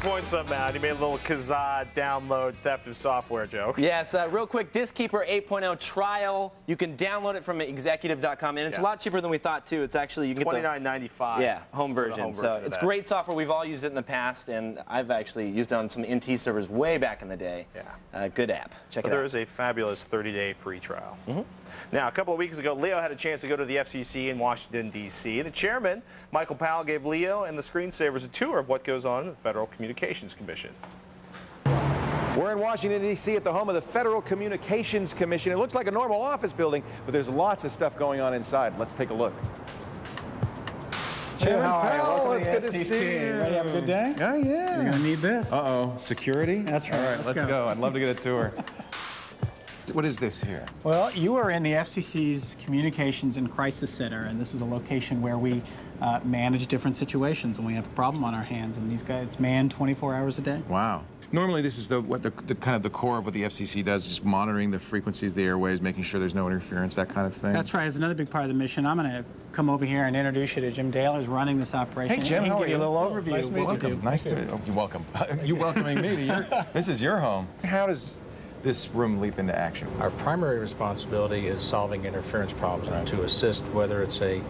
point something out. You made a little Kazaa download theft of software joke. Yes, real quick, Diskkeeper 8.0 trial. You can download it from executive.com, and it's a lot cheaper than we thought, too. It's actually, you can get $29.95. Yeah, home version. So it's great software. We've all used it in the past, and I've actually used it on some NT servers way back in the day. Yeah. Good app. Check it out. There is a fabulous 30-day free trial. Now, a couple of weeks ago, Leo had a chance to go to the FCC in Washington, D.C. The chairman, Michael Powell, gave Leo and the screensavers a tour of what goes on in the Federal Communications Commission. We're in Washington, D.C. at the home of the Federal Communications Commission. It looks like a normal office building, but there's lots of stuff going on inside. Let's take a look. Chairman Powell, it's good to see you. Ready to have a good day? Oh, yeah. You're going to need this. Uh-oh. Security? That's right. All right, let's go. I'd love to get a tour. What is this here? Well, you are in the FCC's Communications and Crisis Center, and this is a location where we manage different situations when we have a problem on our hands. And these guys, it's manned 24 hours a day. Wow. Normally, this is the kind of the core of what the FCC does, just monitoring the frequencies, the airwaves, making sure there's no interference, that kind of thing. That's right. It's another big part of the mission. I'm going to come over here and introduce you to Jim Dale, who's running this operation. Hey, Jim, how are you? Give you a little overview. Nice to meet you. Nice to meet you. You're welcome. You're welcoming me to your. This is your home. How does this room leap into action? Our primary responsibility is solving interference problems, and to assist whether it's a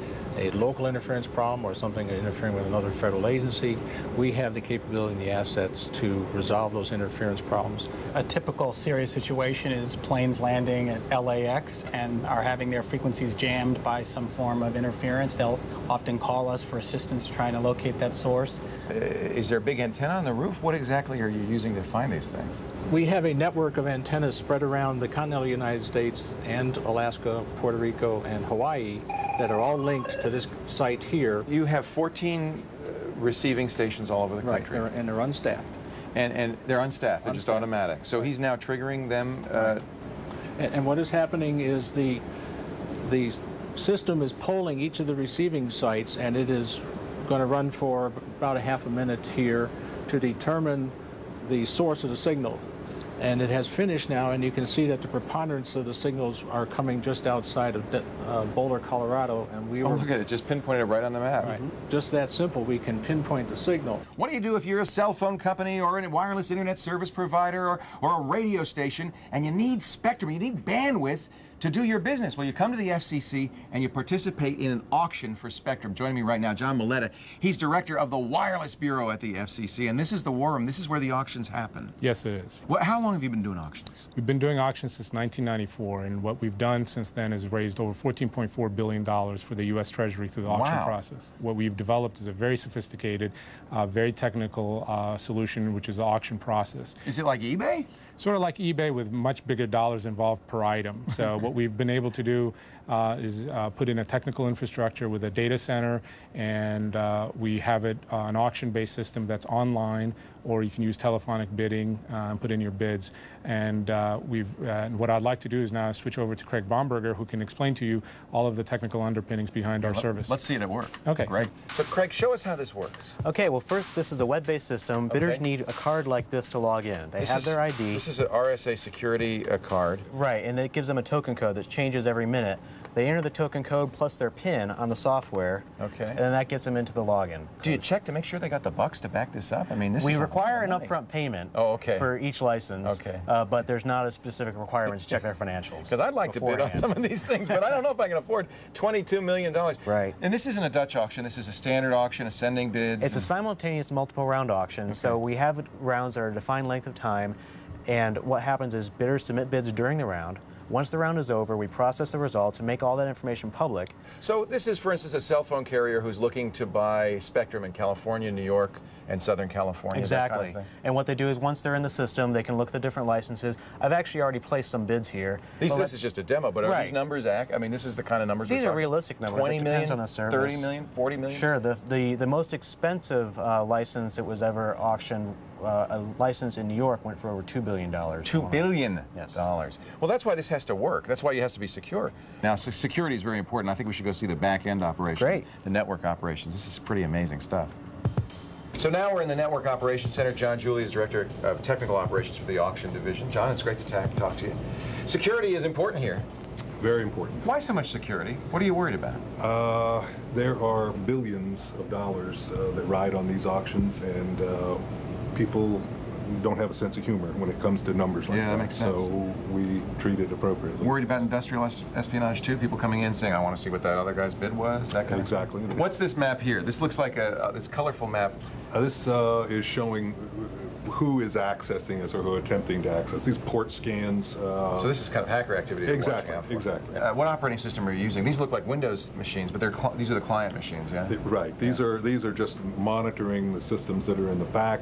local interference problem or something interfering with another federal agency. We have the capability and the assets to resolve those interference problems. A typical serious situation is planes landing at LAX and are having their frequencies jammed by some form of interference. They'll often call us for assistance trying to locate that source. Is there a big antenna on the roof? What exactly are you using to find these things? We have a network of antennas spread around the continental United States and Alaska, Puerto Rico, and Hawaii that are all linked to this site here. You have 14 receiving stations all over the country. Right, and they're unstaffed. And they're unstaffed, they're just automatic. So he's now triggering them. And what is happening is the system is polling each of the receiving sites, and it is going to run for about a half a minute here to determine the source of the signal. And it has finished now, and you can see that the preponderance of the signals are coming just outside of Boulder, Colorado. And we look at it, just pinpointed it right on the map. Right. Just that simple, we can pinpoint the signal. What do you do if you're a cell phone company or a wireless internet service provider or a radio station and you need spectrum, you need bandwidth to do your business? Well, you come to the FCC and you participate in an auction for spectrum. Joining me right now, John Milletta. He's director of the Wireless Bureau at the FCC, and this is the war room. This is where the auctions happen. Yes, it is. How long have you been doing auctions? We've been doing auctions since 1994, and what we've done since then is raised over $14.4 billion for the U.S. Treasury through the auction process. What we've developed is a very sophisticated, very technical solution, which is the auction process. Is it like eBay? Sort of like eBay with much bigger dollars involved per item. So what we've been able to do is put in a technical infrastructure with a data center, and we have it an auction-based system that's online, or you can use telephonic bidding and put in your bids. And what I'd like to do is now switch over to Craig Bomberger, who can explain to you all of the technical underpinnings behind our service. Let's see it at work. Okay. Great. So Craig, show us how this works. Okay, well first, this is a web-based system. Bidders need a card like this to log in. They have their ID. This is an RSA security card. Right, and it gives them a token code that changes every minute. They enter the token code plus their PIN on the software, and then that gets them into the login. Do you check to make sure they got the bucks to back this up? I mean, this is We require an upfront payment for each license, but there's not a specific requirement to check their financials. Because I'd like to bid on some of these things, but I don't know if I can afford $22 million. Right. And this isn't a Dutch auction. This is a standard auction, ascending bids. It's a simultaneous multiple round auction, so we have rounds that are a defined length of time, and what happens is bidders submit bids during the round. Once the round is over, we process the results and make all that information public. So this is, for instance, a cell phone carrier who's looking to buy spectrum in California, New York, and Southern California. Exactly. That kind of thing. And what they do is once they're in the system, they can look at the different licenses. I've actually already placed some bids here. This is just a demo, but are these numbers I mean, this is the kind of numbers These we're are realistic numbers. 20 million, depends on the service. 30 million, 40 million? Sure. The most expensive license that was ever auctioned, a license in New York, went for over $2 billion. $2 billion? Yes. Well, that's why this has to work. That's why it has to be secure. Now, security is very important. I think we should go see the back-end operation. Great. The network operations. This is pretty amazing stuff. So now we're in the Network Operations Center. John Julie is Director of Technical Operations for the Auction Division. John, it's great to talk to you. Security is important here. Very important. Why so much security? What are you worried about? There are billions of dollars that ride on these auctions, and people don't have a sense of humor when it comes to numbers like that. Yeah, that makes sense. So we treat it appropriately. Worried about industrial espionage too? People coming in saying, I want to see what that other guy's bid was? That kind Exactly. of thing. What's this map here? This looks like this colorful map. This is showing who is accessing us or who are attempting to access. These port scans. So this is kind of hacker activity. that we're watching out for. Exactly. What operating system are you using? These look like Windows machines, but these are the client machines, yeah? Right. These are just monitoring the systems that are in the back.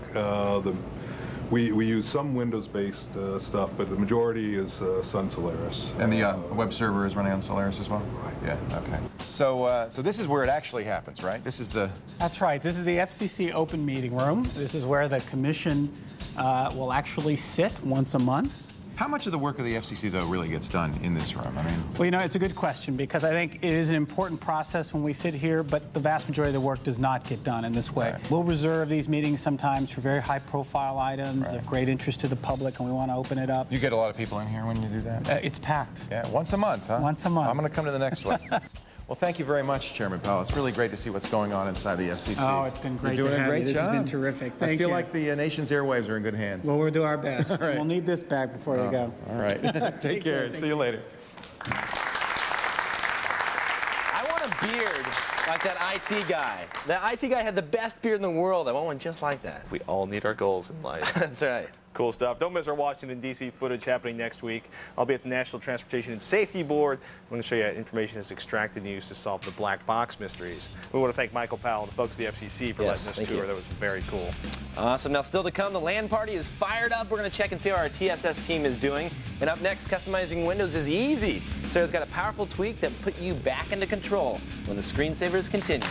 We use some Windows-based stuff, but the majority is Sun Solaris. And the web server is running on Solaris as well? Right. Yeah, okay. So this is where it actually happens, right? This is the... That's right. This is the FCC open meeting room. This is where the commission will actually sit once a month. How much of the work of the FCC, though, really gets done in this room? I mean... Well, you know, it's a good question because I think it is an important process when we sit here, but the vast majority of the work does not get done in this way. Right. We'll reserve these meetings sometimes for very high-profile items of great interest to the public, and we want to open it up. You get a lot of people in here when you do that? It's packed. Yeah, once a month, huh? Once a month. I'm going to come to the next one. Well, thank you very much, Chairman Powell. It's really great to see what's going on inside the FCC. Oh, it's been great. You're doing to a have great you. job. This has been terrific. Thank you. I feel like the nation's airwaves are in good hands. Well, we'll do our best. All right. We'll need this back before you go. All right. Take care. See you later. I want a beard like that IT guy. That IT guy had the best beard in the world. I want one just like that. We all need our goals in life. That's right. Cool stuff. Don't miss our Washington, D.C. footage happening next week. I'll be at the National Transportation and Safety Board. I'm going to show you how information is extracted and used to solve the black box mysteries. We want to thank Michael Powell and the folks at the FCC for letting us tour. That was very cool. Awesome. Now, still to come, the LAN party is fired up. We're going to check and see how our TSS team is doing. And up next, customizing Windows is easy. Sarah's got a powerful tweak that put you back into control when the screensavers continues.